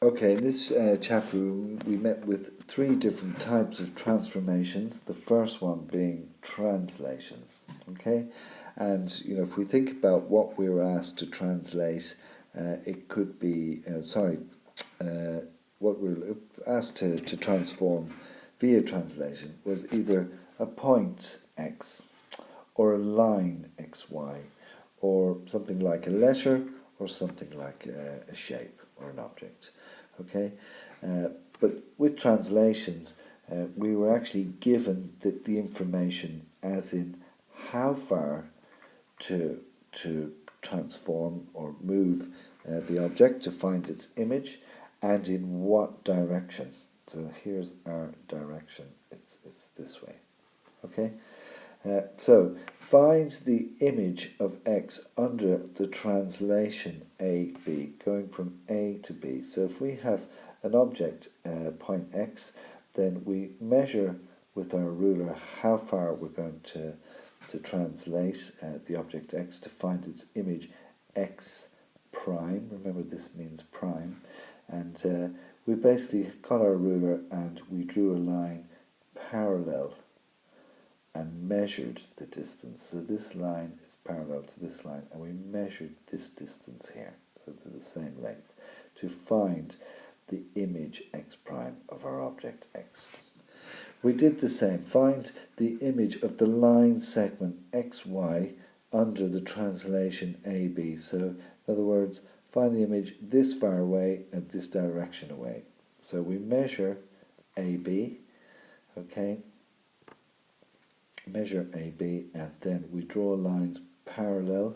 Okay, in this chapter we met with three different types of transformations, the first one being translations, okay? And, if we think about what we were asked to translate, it could be, what we were asked to transform via translation was either a point x, or a line xy, or something like a letter, or something like a shape or an object. Okay, but with translations, we were actually given the information as in how far to transform or move the object to find its image, and in what direction. So here's our direction. It's this way. Okay. So find the image of x under the translation AB, going from A to B. So if we have an object, point x, then we measure with our ruler how far we're going to translate the object x to find its image x prime. Remember, this means prime. And we basically got our ruler and we drew a line parallel and measured the distance. So this line is parallel to this line, and we measured this distance here, so they're the same length, to find the image x prime of our object x. We did the same. Find the image of the line segment xy under the translation AB. So, in other words, find the image this far away and this direction away. So we measure AB, okay, measure AB, and then we draw lines parallel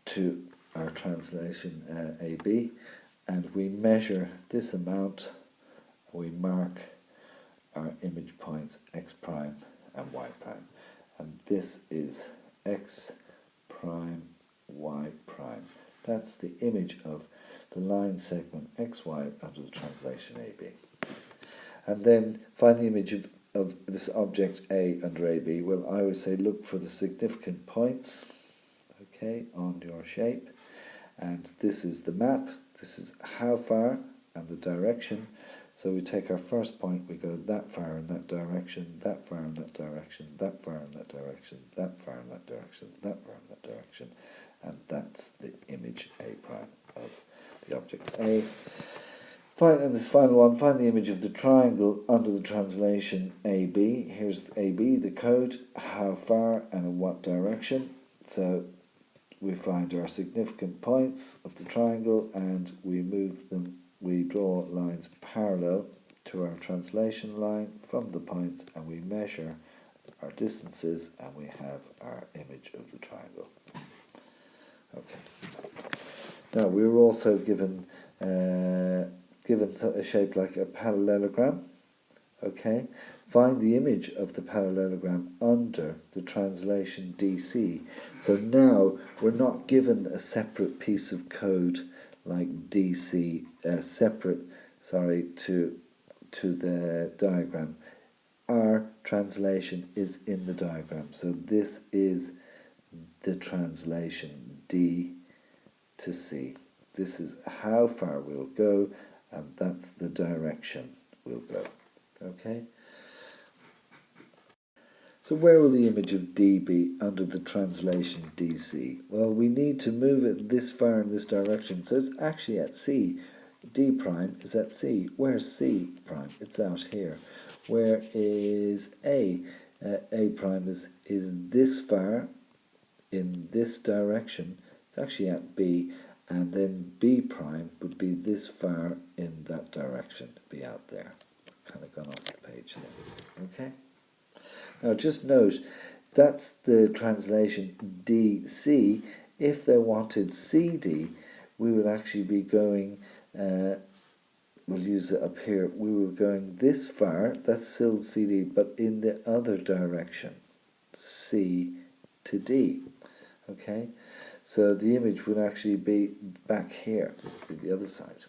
to our translation AB, and we measure this amount. We mark our image points x prime and y prime, and this is x prime, y prime. That's the image of the line segment xy under the translation AB. And then find the image of this object A under AB. Well, I would say look for the significant points, okay, on your shape. And this is the map. This is how far and the direction. So we take our first point, we go that far in that direction, that far in that direction, that far in that direction, that far in that direction, that far in that direction. And that's the image A prime of the object A. And this final one, find the image of the triangle under the translation AB. Here's AB, the code, how far and in what direction. So we find our significant points of the triangle and we move them, we draw lines parallel to our translation line from the points, and we measure our distances, and we have our image of the triangle. Okay. Now we were also given a shape like a parallelogram. Okay, find the image of the parallelogram under the translation DC. So now we're not given a separate piece of code like DC, separate to the diagram. Our translation is in the diagram. So this is the translation D to C. This is how far we'll go, and that's the direction we'll go. Okay? So where will the image of D be under the translation DC? Well, we need to move it this far in this direction, so it's actually at C. D prime is at C. Where's C prime? It's out here. Where is A? A prime is this far in this direction. It's actually at B. And then B prime would be this far in that direction, be out there. Kind of gone off the page there. Okay? Now just note, that's the translation DC. If they wanted CD, we would actually be going, we'll use it up here, we were going this far, that's still CD, but in the other direction, C to D. Okay? So the image would actually be back here, the other side.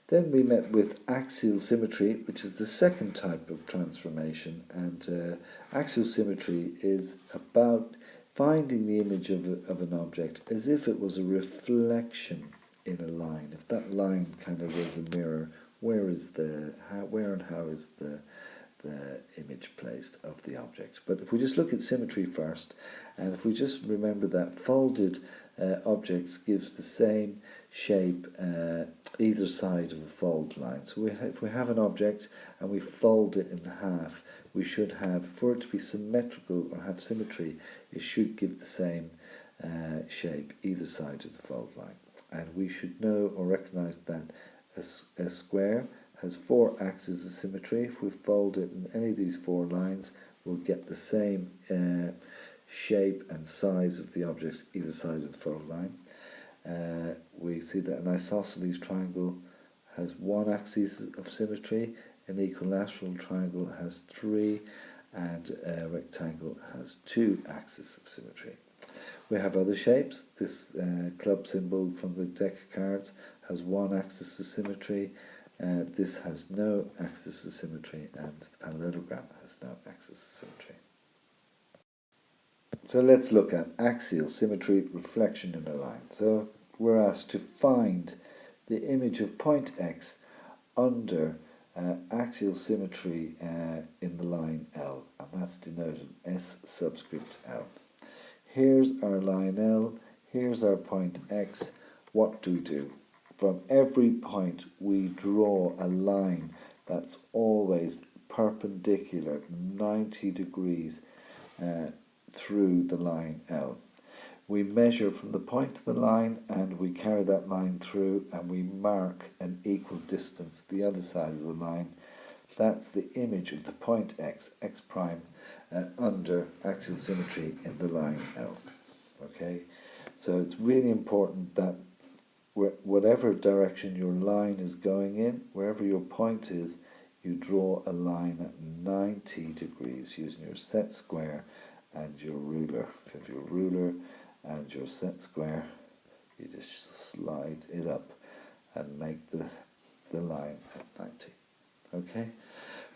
Then we met with axial symmetry, which is the second type of transformation. And axial symmetry is about finding the image of an object as if it was a reflection in a line. If that line kind of was a mirror, where and how is the image placed of the object? But if we just look at symmetry first, and if we just remember that folded objects gives the same shape either side of a fold line. So if we have an object and we fold it in half, we should have, for it to be symmetrical or have symmetry, it should give the same shape either side of the fold line. And we should know or recognize that a square has 4 axes of symmetry. If we fold it in any of these 4 lines, we'll get the same shape and size of the object either side of the fold line. We see that an isosceles triangle has 1 axis of symmetry, an equilateral triangle has 3, and a rectangle has 2 axes of symmetry. We have other shapes. This club symbol from the deck of cards has 1 axis of symmetry. This has no axis of symmetry, and the parallelogram has no axis of symmetry. So let's look at axial symmetry, reflection in a line. So we're asked to find the image of point X under axial symmetry in the line L, and that's denoted S subscript L. Here's our line L, here's our point X. What do we do? From every point we draw a line that's always perpendicular 90 degrees through the line L. We measure from the point to the line and we carry that line through and we mark an equal distance the other side of the line. That's the image of the point X, X prime, under axial symmetry in the line L. Okay, so it's really important that whatever direction your line is going in, wherever your point is, you draw a line at 90 degrees using your set square and your ruler. If you have your ruler and your set square, you just slide it up and make the line at 90. Okay?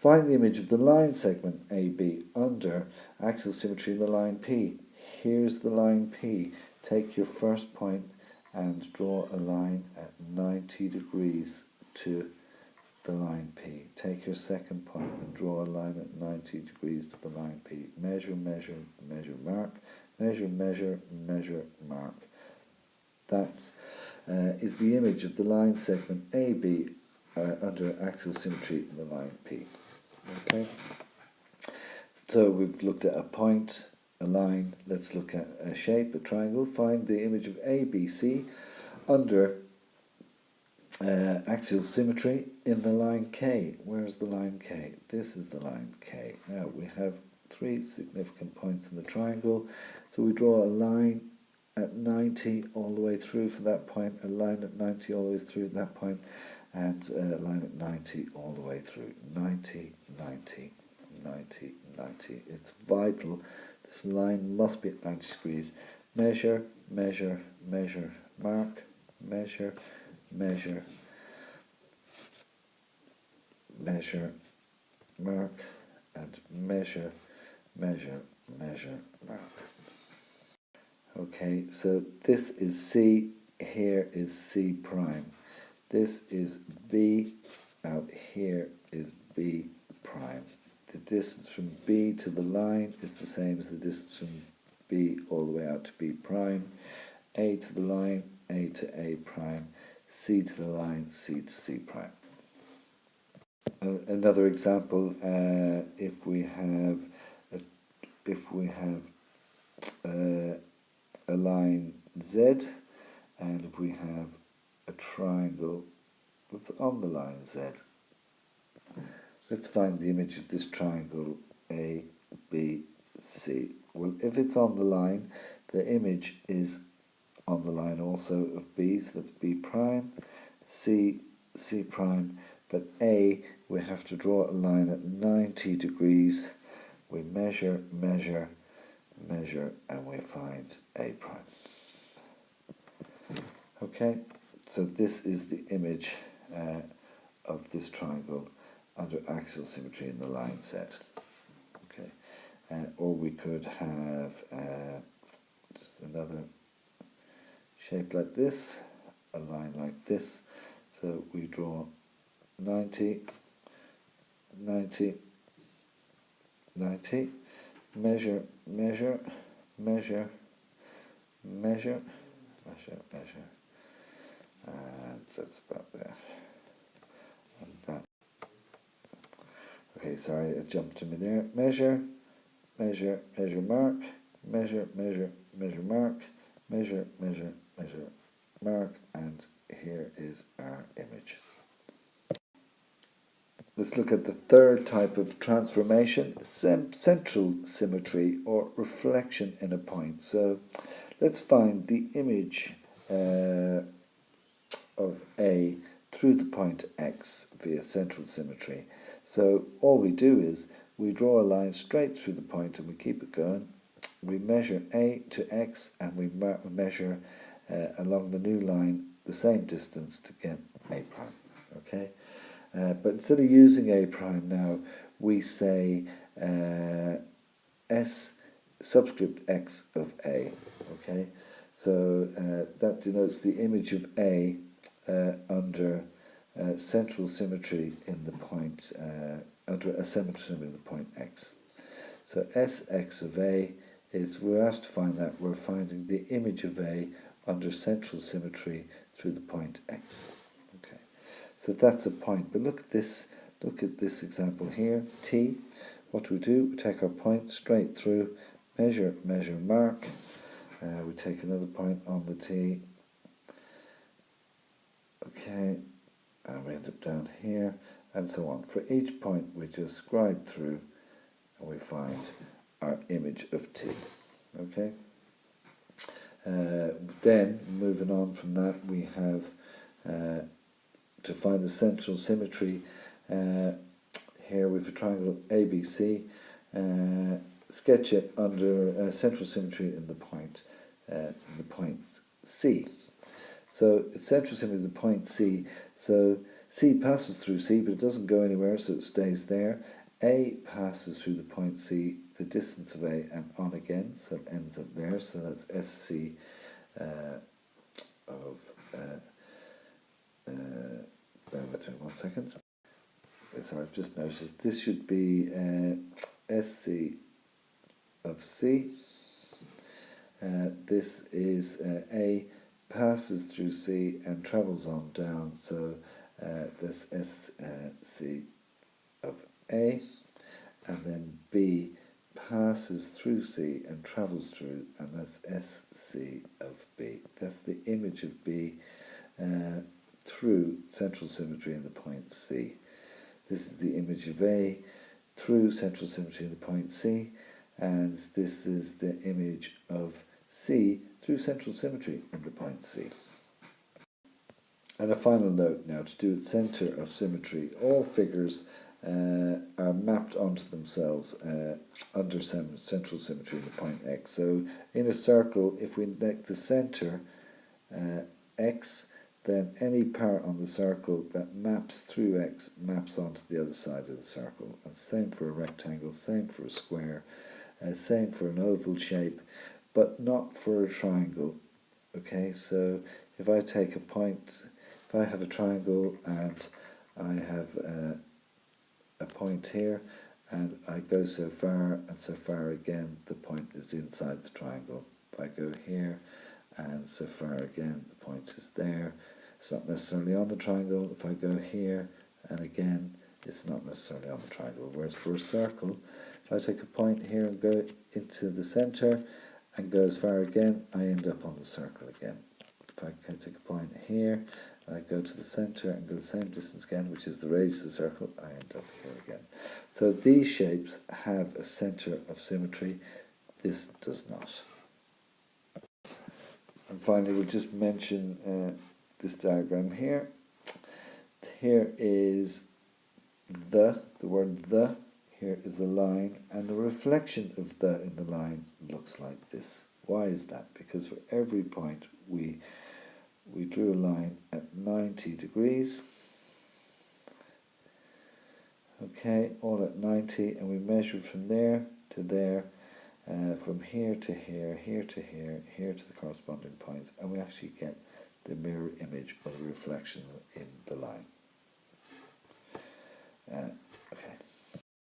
Find the image of the line segment AB under axial symmetry in the line P. Here's the line P. Take your first point and draw a line at 90 degrees to the line P. Take your second point and draw a line at 90 degrees to the line P. Measure, measure, measure, mark. Measure, measure, measure, mark. That is the image of the line segment AB under axial symmetry in the line P. Okay. So we've looked at a point, a line. Let's look at a shape, a triangle. Find the image of ABC under axial symmetry in the line K. Where's the line K? This is the line K. Now we have 3 significant points in the triangle. So we draw a line at 90 all the way through for that point, a line at 90 all the way through that point, and a line at 90 all the way through. 90, 90, 90, 90. It's vital. This line must be at 90 degrees. Measure, measure, measure, mark, measure, measure, measure, mark, and measure, measure, measure, mark. Okay, so this is C, here is C prime. This is B, out here is B prime. The distance from B to the line is the same as the distance from B all the way out to B prime. A to the line, A to A prime. C to the line, C to C prime. Another example, if we have a line Z, and if we have a triangle that's on the line Z. Let's find the image of this triangle A, B, C. Well, if it's on the line, the image is on the line also of B, so that's B prime, C, C prime, but A, we have to draw a line at 90 degrees. We measure, measure, measure, and we find A prime. Okay, so this is the image of this triangle under axial symmetry in the line set. Okay, or we could have just another shape like this, a line like this. So we draw 90, 90, 90, measure, measure, measure, measure, measure, measure, and that's about there. And that. Okay, sorry, it jumped to me there. Measure, measure, measure, mark, measure, measure, measure, mark, measure, measure, measure, mark, and here is our image. Let's look at the third type of transformation, central symmetry or reflection in a point. So let's find the image of A through the point X via central symmetry. So all we do is we draw a line straight through the point and we keep it going. We measure A to X and we measure along the new line the same distance to get A prime. Okay, but instead of using A prime now, we say S subscript X of A. Okay, so that denotes the image of A under central symmetry in the point, under a symmetry in the point X. So Sx of A is, we're asked to find that, we're finding the image of A under central symmetry through the point X. Okay, so that's a point. But look at this example here, T. What do? We take our point straight through, measure, measure, mark. We take another point on the T. Okay, and we end up down here, and so on. For each point we just scribe through and we find our image of T. Okay. Then moving on from that, we have to find the central symmetry. Here we have a triangle ABC. Sketch it under central symmetry in the point C. So central symmetry in the point C. So C passes through C, but it doesn't go anywhere, so it stays there. A passes through the point C, the distance of A, and on again, so it ends up there. So that's SC of. Bear with me 1 second. Sorry, I've just noticed this should be SC of C. This is A passes through C and travels on down, so this SC of A, and then B passes through C and travels through, and that's SC of B. That's the image of B through central symmetry in the point C. This is the image of A through central symmetry in the point C, and this is the image of C through central symmetry in the point C. And a final note now to do with centre of symmetry. All figures are mapped onto themselves under central symmetry in the point X. So in a circle, if we make the centre X, then any part on the circle that maps through X maps onto the other side of the circle. And same for a rectangle, same for a square, same for an oval shape, but not for a triangle. Okay, so if I take a point, if I have a triangle and I have a point here and I go so far and so far again, the point is inside the triangle. If I go here and so far again, the point is there. It's not necessarily on the triangle. If I go here and again, it's not necessarily on the triangle. Whereas for a circle, if I take a point here and go into the centre and go as far again, I end up on the circle again. If I can take a point here, and I go to the centre and go the same distance again, which is the radius of the circle, I end up here again. So these shapes have a centre of symmetry. This does not. And finally, we'll just mention this diagram here. Here is the word the. Here is a line, and the reflection of the in the line looks like this. Why is that? Because for every point we drew a line at 90 degrees. Okay, all at 90, and we measured from there to there, from here to here, here to here, here to the corresponding points, and we actually get the mirror image of the reflection in the line.